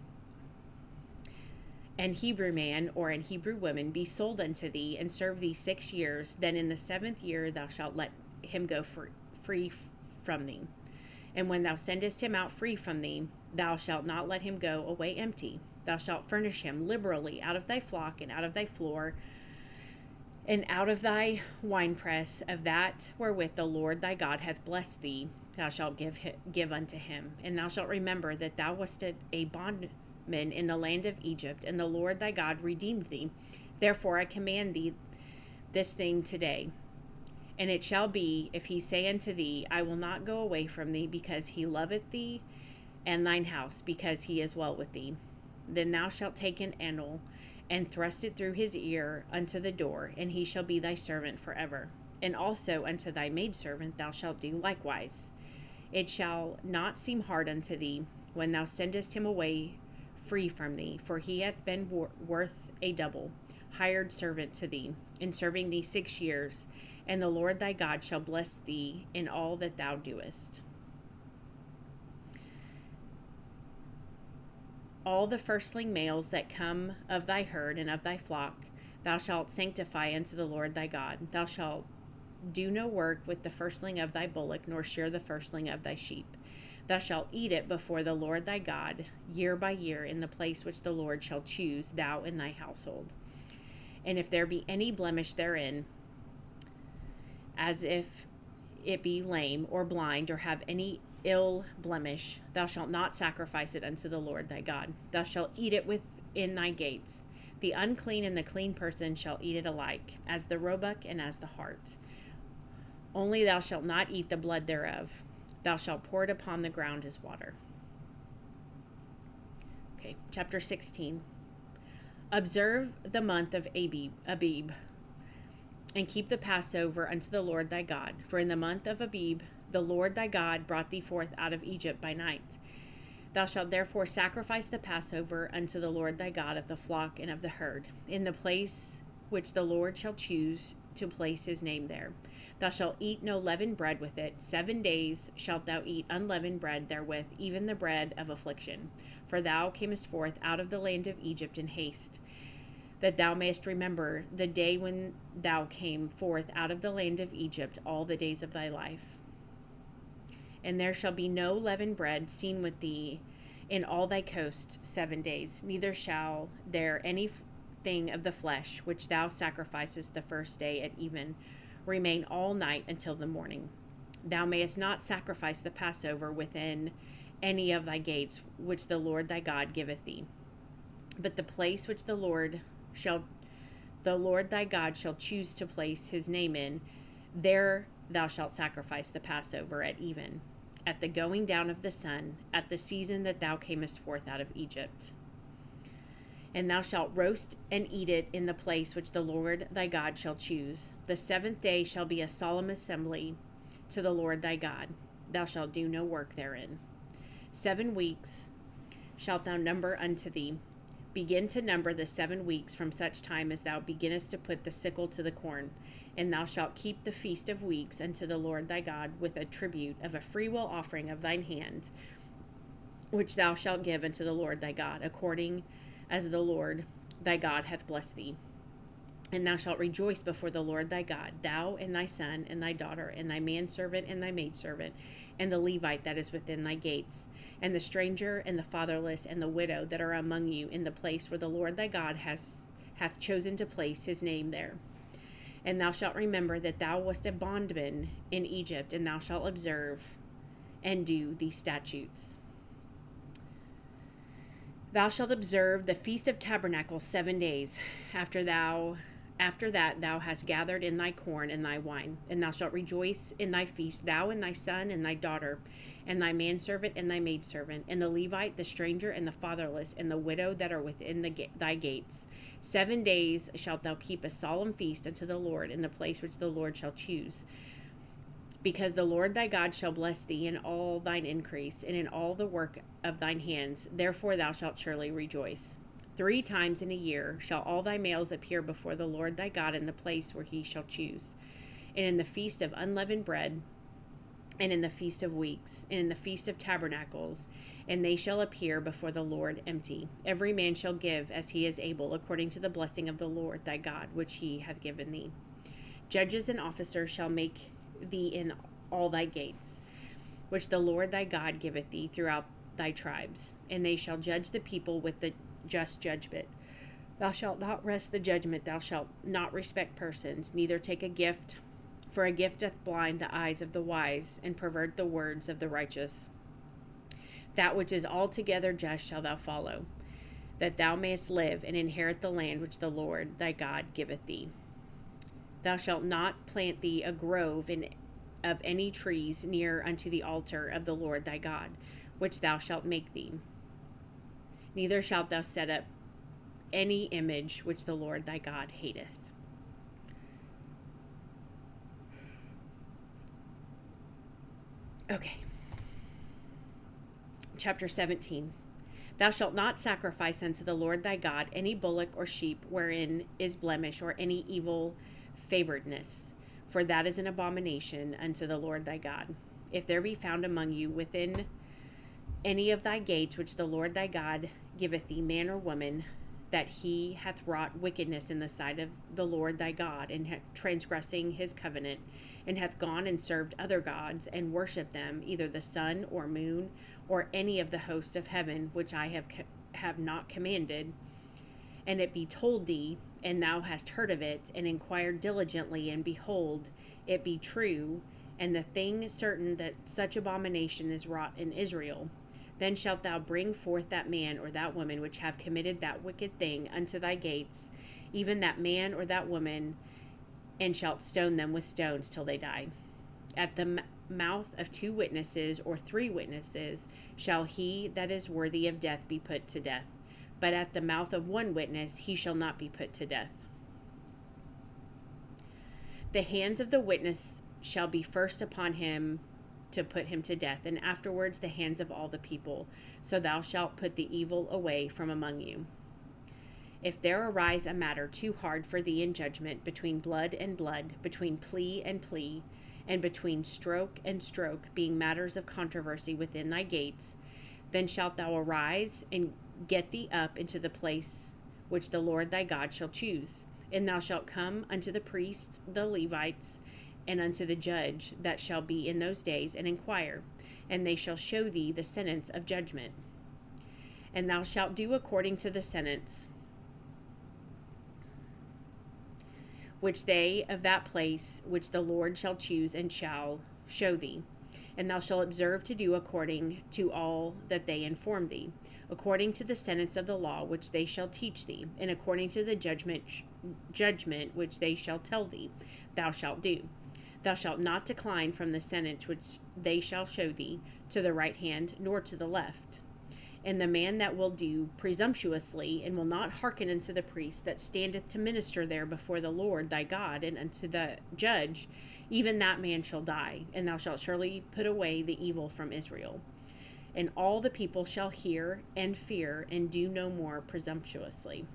[SPEAKER 1] an Hebrew man or an Hebrew woman be sold unto thee, and serve thee 6 years, then in the 7th year thou shalt let him go free from thee. And when thou sendest him out free from thee, thou shalt not let him go away empty. Thou shalt furnish him liberally out of thy flock, and out of thy floor, and out of thy winepress, of that wherewith the Lord thy God hath blessed thee, thou shalt give unto him. And thou shalt remember that thou wast a bondman in the land of Egypt, and the Lord thy God redeemed thee. Therefore I command thee this thing today. And it shall be, if he say unto thee, I will not go away from thee, because he loveth thee and thine house, because he is well with thee, then thou shalt take an anvil, and thrust it through his ear unto the door, and he shall be thy servant forever. And also unto thy maidservant thou shalt do likewise. It shall not seem hard unto thee when thou sendest him away free from thee, for he hath been worth a double hired servant to thee, in serving thee 6 years. And the Lord thy God shall bless thee in all that thou doest. All the firstling males that come of thy herd and of thy flock thou shalt sanctify unto the Lord thy God. Thou shalt do no work with the firstling of thy bullock, nor shear the firstling of thy sheep. Thou shalt eat it before the Lord thy God year by year, in the place which the Lord shall choose, thou and thy household. And if there be any blemish therein, as if it be lame or blind, or have any ill blemish, thou shalt not sacrifice it unto the Lord thy God. Thou shalt eat it within thy gates. The unclean and the clean person shall eat it alike, as the roebuck and as the hart. Only thou shalt not eat the blood thereof. Thou shalt pour it upon the ground as water. Okay, chapter 16. Observe the month of Abib, and keep the Passover unto the Lord thy God. For in the month of Abib the Lord thy God brought thee forth out of Egypt by night. Thou shalt therefore sacrifice the Passover unto the Lord thy God of the flock and of the herd, in the place which the Lord shall choose to place his name there. Thou shalt eat no leavened bread with it. 7 days shalt thou eat unleavened bread therewith, even the bread of affliction. For thou camest forth out of the land of Egypt in haste, that thou mayest remember the day when thou came forth out of the land of Egypt all the days of thy life. And there shall be no leavened bread seen with thee in all thy coasts 7 days, neither shall there anything of the flesh which thou sacrificest the first day at even remain all night until the morning. Thou mayest not sacrifice the Passover within any of thy gates, which the Lord thy God giveth thee. But the place which the Lord thy God shall choose to place his name in, there thou shalt sacrifice the Passover at even, at the going down of the sun, at the season that thou camest forth out of Egypt. And thou shalt roast and eat it in the place which the Lord thy God shall choose. The 7th day shall be a solemn assembly to the Lord thy God. Thou shalt do no work therein. 7 weeks shalt thou number unto thee. Begin to number the 7 weeks from such time as thou beginnest to put the sickle to the corn. And thou shalt keep the feast of weeks unto the Lord thy God, with a tribute of a freewill offering of thine hand, which thou shalt give unto the Lord thy God, according as the Lord thy God hath blessed thee. And thou shalt rejoice before the Lord thy God, thou and thy son and thy daughter, and thy manservant and thy maidservant, and the Levite that is within thy gates, and the stranger and the fatherless and the widow that are among you, in the place where the Lord thy God hath chosen to place his name there. And thou shalt remember that thou wast a bondman in Egypt, and thou shalt observe and do these statutes. Thou shalt observe the Feast of Tabernacles 7 days, after that thou hast gathered in thy corn and thy wine. And thou shalt rejoice in thy feast, thou and thy son and thy daughter, and thy manservant and thy maidservant, and the Levite, the stranger, and the fatherless, and the widow that are within thy gates. 7 days shalt thou keep a solemn feast unto the Lord in the place which the Lord shall choose. Because the Lord thy God shall bless thee in all thine increase, and in all the work of thine hands. Therefore thou shalt surely rejoice. 3 times in a year shall all thy males appear before the Lord thy God in the place where he shall choose. And in the feast of unleavened bread, and in the feast of weeks, and in the feast of tabernacles, and they shall appear before the Lord empty. Every man shall give as he is able, according to the blessing of the Lord thy God, which he hath given thee. Judges and officers shall make thee in all thy gates, which the Lord thy God giveth thee throughout thy tribes, and they shall judge the people with the just judgment. Thou shalt not wrest the judgment, thou shalt not respect persons, neither take a gift, for a gift doth blind the eyes of the wise, and pervert the words of the righteous. That which is altogether just shall thou follow, that thou mayest live and inherit the land which the Lord thy God giveth thee. Thou shalt not plant thee a grove of any trees near unto the altar of the Lord thy God, which thou shalt make thee. Neither shalt thou set up any image which the Lord thy God hateth. Okay. Chapter 17. Thou shalt not sacrifice unto the Lord thy God any bullock or sheep wherein is blemish, or any evil favoredness, for that is an abomination unto the Lord thy God. If there be found among you within any of thy gates which the Lord thy God giveth thee, man or woman, that he hath wrought wickedness in the sight of the Lord thy God, and transgressing his covenant, and hath gone and served other gods, and worshipped them, either the sun or moon, or any of the host of heaven, which I have not commanded, and it be told thee, and thou hast heard of it, and inquired diligently, and behold, it be true, and the thing certain that such abomination is wrought in Israel, then shalt thou bring forth that man or that woman which have committed that wicked thing unto thy gates, even that man or that woman, and shalt stone them with stones till they die. At the mouth of 2 witnesses or 3 witnesses shall he that is worthy of death be put to death. But at the mouth of 1 witness he shall not be put to death. The hands of the witness shall be first upon him to put him to death, and afterwards the hands of all the people. So thou shalt put the evil away from among you. If there arise a matter too hard for thee in judgment, between blood and blood, between plea and plea, and between stroke and stroke, being matters of controversy within thy gates, then shalt thou arise and get thee up into the place which the Lord thy God shall choose. And thou shalt come unto the priests, the Levites, and unto the judge that shall be in those days, and inquire, and they shall show thee the sentence of judgment. And thou shalt do according to the sentence which they of that place which the Lord shall choose and shall show thee. And thou shalt observe to do according to all that they inform thee, according to the sentence of the law which they shall teach thee, and according to the judgment which they shall tell thee, thou shalt do. Thou shalt not decline from the sentence which they shall show thee, to the right hand nor to the left. And the man that will do presumptuously, and will not hearken unto the priest that standeth to minister there before the Lord thy God, and unto the judge, even that man shall die, and thou shalt surely put away the evil from Israel. And all the people shall hear and fear, and do no more presumptuously.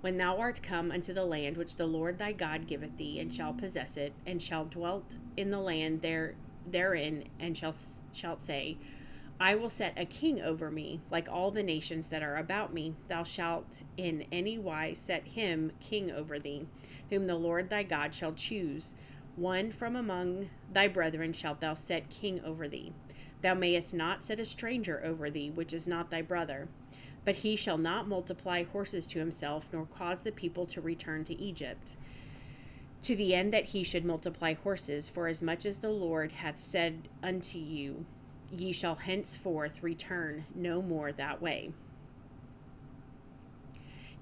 [SPEAKER 1] When thou art come unto the land which the Lord thy God giveth thee, and shall possess it, and shall dwell in the land therein, and shalt say, I will set a king over me, like all the nations that are about me. Thou shalt in any wise set him king over thee, whom the Lord thy God shall choose. One from among thy brethren shalt thou set king over thee. Thou mayest not set a stranger over thee, which is not thy brother. But he shall not multiply horses to himself, nor cause the people to return to Egypt, to the end that he should multiply horses. For as much as the Lord hath said unto you, ye shall henceforth return no more that way.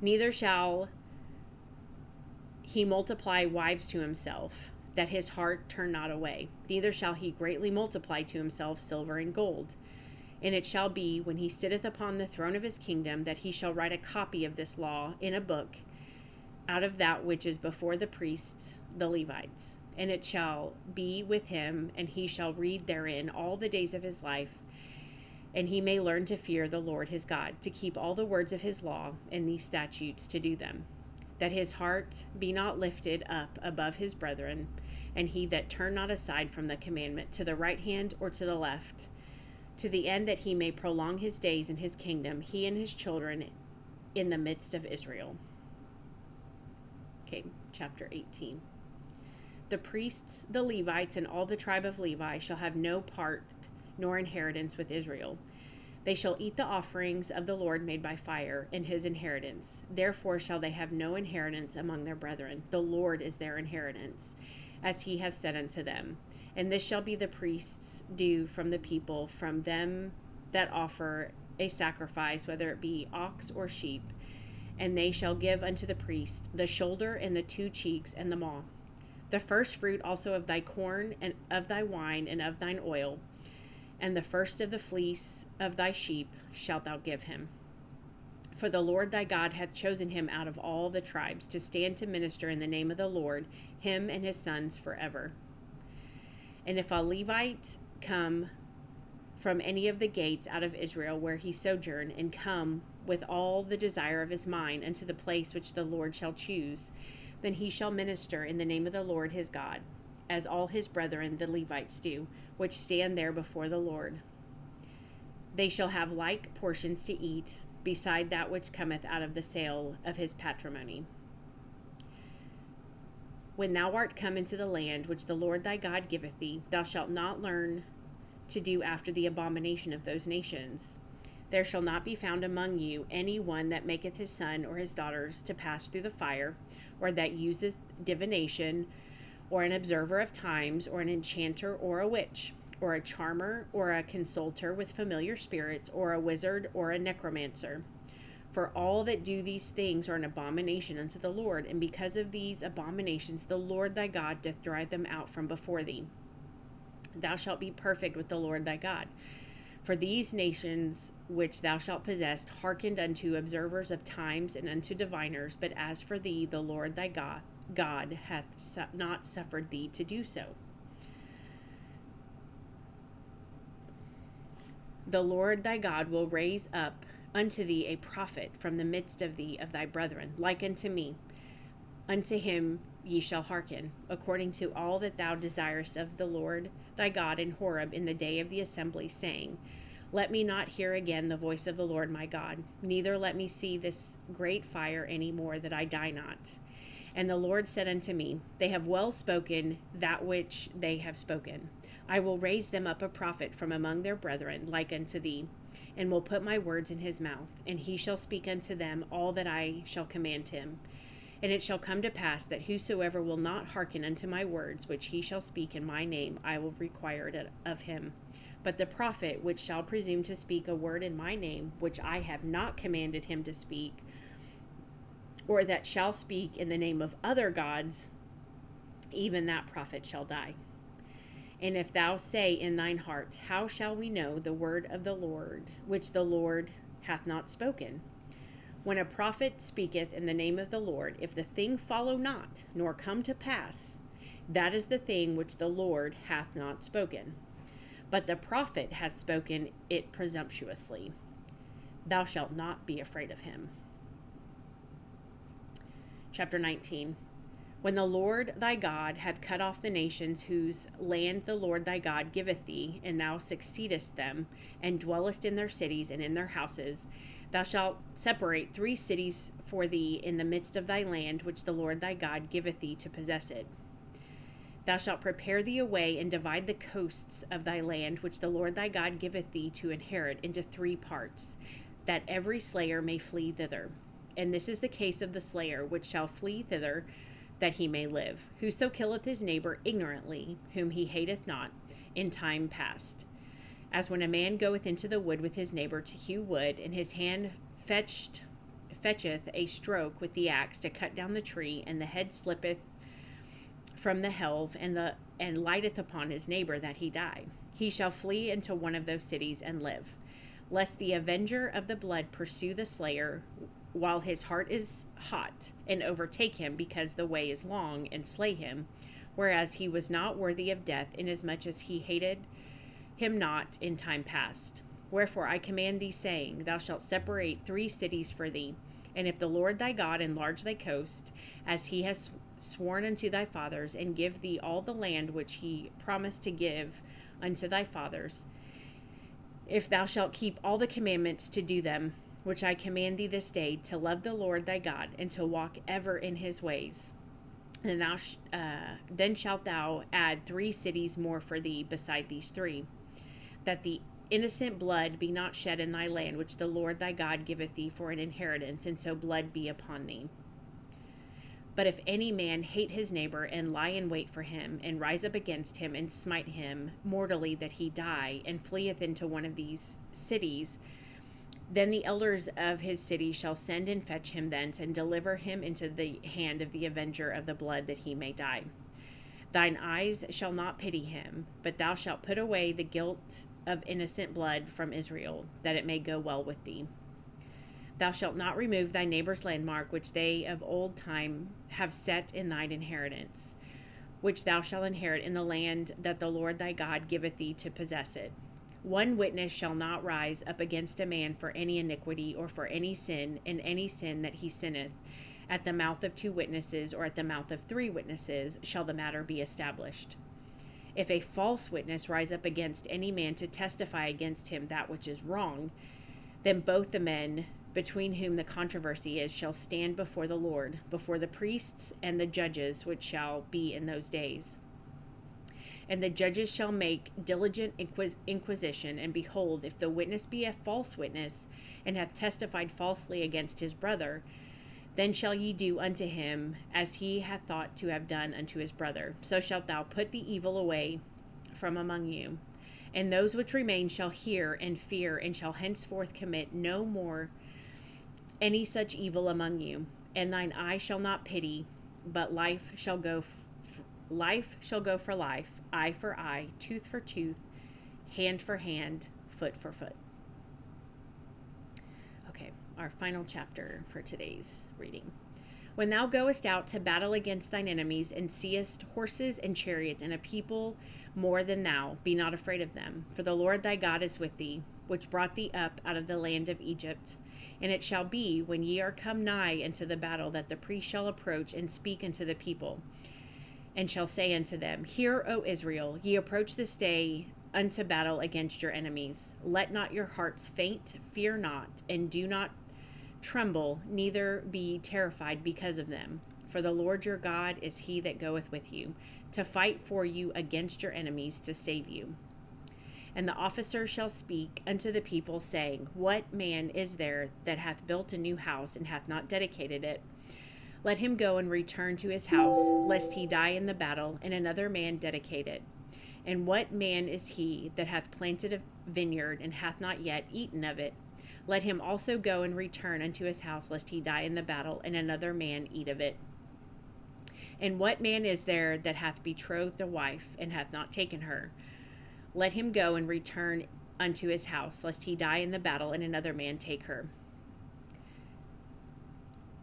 [SPEAKER 1] Neither shall he multiply wives to himself, that his heart turn not away. Neither shall he greatly multiply to himself silver and gold. And it shall be, when he sitteth upon the throne of his kingdom, that he shall write a copy of this law in a book, out of that which is before the priests, the Levites. And it shall be with him, and he shall read therein all the days of his life, and he may learn to fear the Lord his God, to keep all the words of his law and these statutes to do them, that his heart be not lifted up above his brethren, and he that turn not aside from the commandment to the right hand or to the left, to the end that he may prolong his days in his kingdom, he and his children in the midst of Israel. Okay, chapter 18. The priests, the Levites, and all the tribe of Levi shall have no part nor inheritance with Israel. They shall eat the offerings of the Lord made by fire, and his inheritance. Therefore shall they have no inheritance among their brethren. The Lord is their inheritance, as he hath said unto them. And this shall be the priests' due from the people, from them that offer a sacrifice, whether it be ox or sheep. And they shall give unto the priest the shoulder and the 2 cheeks and the maw. The first fruit also of thy corn and of thy wine and of thine oil, and the first of the fleece of thy sheep shalt thou give him. For the Lord thy God hath chosen him out of all the tribes to stand to minister in the name of the Lord, him and his sons forever. And if a Levite come from any of the gates out of Israel where he sojourn, and come with all the desire of his mind unto the place which the Lord shall choose, then he shall minister in the name of the Lord his God, as all his brethren the Levites do, which stand there before the Lord. They shall have like portions to eat, beside that which cometh out of the sale of his patrimony. When thou art come into the land which the Lord thy God giveth thee, thou shalt not learn to do after the abomination of those nations. There shall not be found among you any one that maketh his son or his daughters to pass through the fire, or that useth divination, or an observer of times, or an enchanter, or a witch, or a charmer, or a consulter with familiar spirits, or a wizard, or a necromancer. For all that do these things are an abomination unto the Lord, and because of these abominations the Lord thy God doth drive them out from before thee. Thou shalt be perfect with the Lord thy God. For these nations which thou shalt possess hearkened unto observers of times and unto diviners, but as for thee, the Lord thy God hath not suffered thee to do so. The Lord thy God will raise up unto thee a prophet from the midst of thee of thy brethren, like unto me. Unto him ye shall hearken, according to all that thou desirest of the Lord thy God in Horeb in the day of the assembly, saying, Let me not hear again the voice of the Lord my God, neither let me see this great fire any more, that I die not. And the Lord said unto me, They have well spoken that which they have spoken. I will raise them up a prophet from among their brethren, like unto thee, and will put my words in his mouth, and he shall speak unto them all that I shall command him. And it shall come to pass that whosoever will not hearken unto my words, which he shall speak in my name, I will require it of him. But the prophet which shall presume to speak a word in my name, which I have not commanded him to speak, or that shall speak in the name of other gods, even that prophet shall die. And if thou say in thine heart, How shall we know the word of the Lord, which the Lord hath not spoken? When a prophet speaketh in the name of the Lord, if the thing follow not, nor come to pass, that is the thing which the Lord hath not spoken. But the prophet hath spoken it presumptuously. Thou shalt not be afraid of him. Chapter 19. When the Lord thy God hath cut off the nations whose land the Lord thy God giveth thee, and thou succeedest them, and dwellest in their cities and in their houses, thou shalt separate 3 cities for thee in the midst of thy land, which the Lord thy God giveth thee to possess it. Thou shalt prepare thee a way, and divide the coasts of thy land, which the Lord thy God giveth thee to inherit, into 3 parts, that every slayer may flee thither. And this is the case of the slayer, which shall flee thither, that he may live. Whoso killeth his neighbor ignorantly, whom he hateth not, in time past. As when a man goeth into the wood with his neighbor to hew wood, and his hand fetcheth a stroke with the axe to cut down the tree, and the head slippeth from the helve, and lighteth upon his neighbor, that he die. He shall flee into one of those cities and live, lest the avenger of the blood pursue the slayer while his heart is hot, and overtake him, because the way is long, and slay him, whereas he was not worthy of death, inasmuch as he hated him not in time past. Wherefore I command thee, saying, Thou shalt separate 3 cities for thee, and if the Lord thy God enlarge thy coast, as he has sworn unto thy fathers, and give thee all the land which he promised to give unto thy fathers, if thou shalt keep all the commandments to do them, which I command thee this day, to love the Lord thy God, and to walk ever in his ways. And then shalt thou add 3 cities more for thee beside these 3, that the innocent blood be not shed in thy land, which the Lord thy God giveth thee for an inheritance, and so blood be upon thee. But if any man hate his neighbor, and lie in wait for him, and rise up against him, and smite him mortally that he die, and fleeth into one of these cities, then the elders of his city shall send and fetch him thence, and deliver him into the hand of the avenger of the blood, that he may die. Thine eyes shall not pity him, but thou shalt put away the guilt of innocent blood from Israel, that it may go well with thee. Thou shalt not remove thy neighbor's landmark, which they of old time have set in thine inheritance, which thou shalt inherit in the land that the Lord thy God giveth thee to possess it. One witness shall not rise up against a man for any iniquity, or for any sin, in any sin that he sinneth. At the mouth of 2 witnesses, or at the mouth of 3 witnesses, shall the matter be established. If a false witness rise up against any man to testify against him that which is wrong, then both the men between whom the controversy is shall stand before the Lord, before the priests and the judges, which shall be in those days. And the judges shall make diligent inquisition, and behold, if the witness be a false witness, and hath testified falsely against his brother, then shall ye do unto him as he hath thought to have done unto his brother. So shalt thou put the evil away from among you. And those which remain shall hear and fear, and shall henceforth commit no more any such evil among you. And thine eye shall not pity, but life shall go for life, eye for eye, tooth for tooth, hand for hand, foot for foot. Okay, our final chapter for today's reading. When thou goest out to battle against thine enemies, and seest horses and chariots, and a people more than thou, be not afraid of them. For the Lord thy God is with thee, which brought thee up out of the land of Egypt. And it shall be, when ye are come nigh unto the battle, that the priest shall approach and speak unto the people, and shall say unto them, Hear, O Israel, ye approach this day unto battle against your enemies. Let not your hearts faint, fear not, and do not tremble, neither be terrified because of them. For the Lord your God is he that goeth with you, to fight for you against your enemies, to save you. And the officer shall speak unto the people, saying, What man is there that hath built a new house, and hath not dedicated it? Let him go and return to his house, lest he die in the battle, and another man dedicate it. And what man is he that hath planted a vineyard, and hath not yet eaten of it? Let him also go and return unto his house, lest he die in the battle, and another man eat of it. And what man is there that hath betrothed a wife, and hath not taken her? Let him go and return unto his house, lest he die in the battle, and another man take her.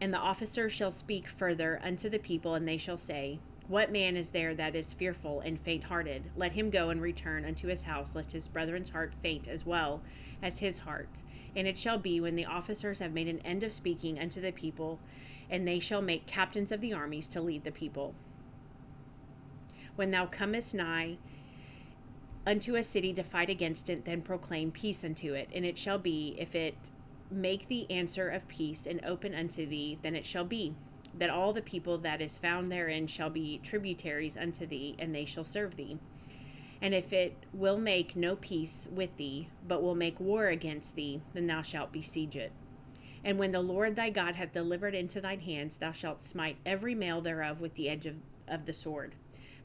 [SPEAKER 1] And the officer shall speak further unto the people, and they shall say, What man is there that is fearful and faint-hearted? Let him go and return unto his house, lest his brethren's heart faint as well as his heart. And it shall be, when the officers have made an end of speaking unto the people, and they shall make captains of the armies to lead the people. When thou comest nigh unto a city to fight against it, then proclaim peace unto it. And it shall be, if it make thee answer of peace and open unto thee, then it shall be that all the people that is found therein shall be tributaries unto thee, and they shall serve thee. And if it will make no peace with thee, but will make war against thee, then thou shalt besiege it. And when the Lord thy God hath delivered into thine hands, thou shalt smite every male thereof with the edge of the sword.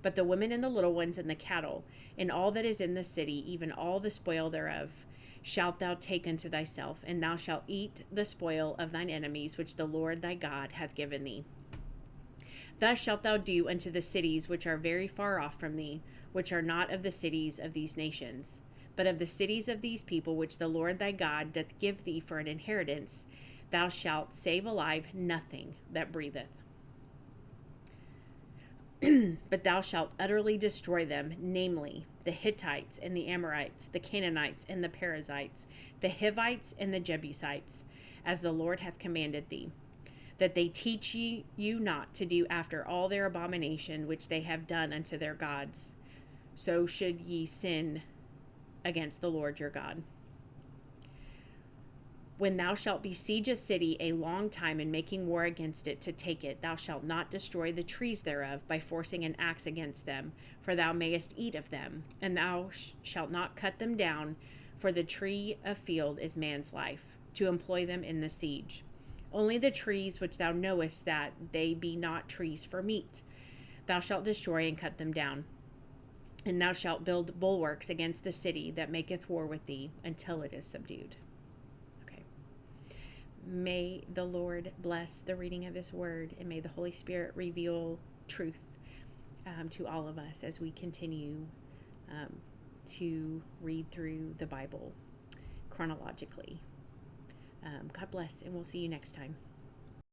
[SPEAKER 1] But the women and the little ones and the cattle, and all that is in the city, even all the spoil thereof, shalt thou take unto thyself, and thou shalt eat the spoil of thine enemies, which the Lord thy God hath given thee. Thus shalt thou do unto the cities which are very far off from thee, which are not of the cities of these nations, but of the cities of these people, which the Lord thy God doth give thee for an inheritance. Thou shalt save alive nothing that breatheth. But thou shalt utterly destroy them, namely, the Hittites and the Amorites, the Canaanites and the Perizzites, the Hivites and the Jebusites, as the Lord hath commanded thee. that they teach you not to do after all their abomination which they have done unto their gods. So should ye sin against the Lord your God. When thou shalt besiege a city a long time in making war against it to take it, thou shalt not destroy the trees thereof by forcing an axe against them, for thou mayest eat of them, and thou shalt not cut them down, for the tree of field is man's life, to employ them in the siege. Only the trees which thou knowest that they be not trees for meat, thou shalt destroy and cut them down. And thou shalt build bulwarks against the city that maketh war with thee until it is subdued. May the Lord bless the reading of his word, and may the Holy Spirit reveal truth to all of us as we continue to read through the Bible chronologically. God bless, and we'll see you next time.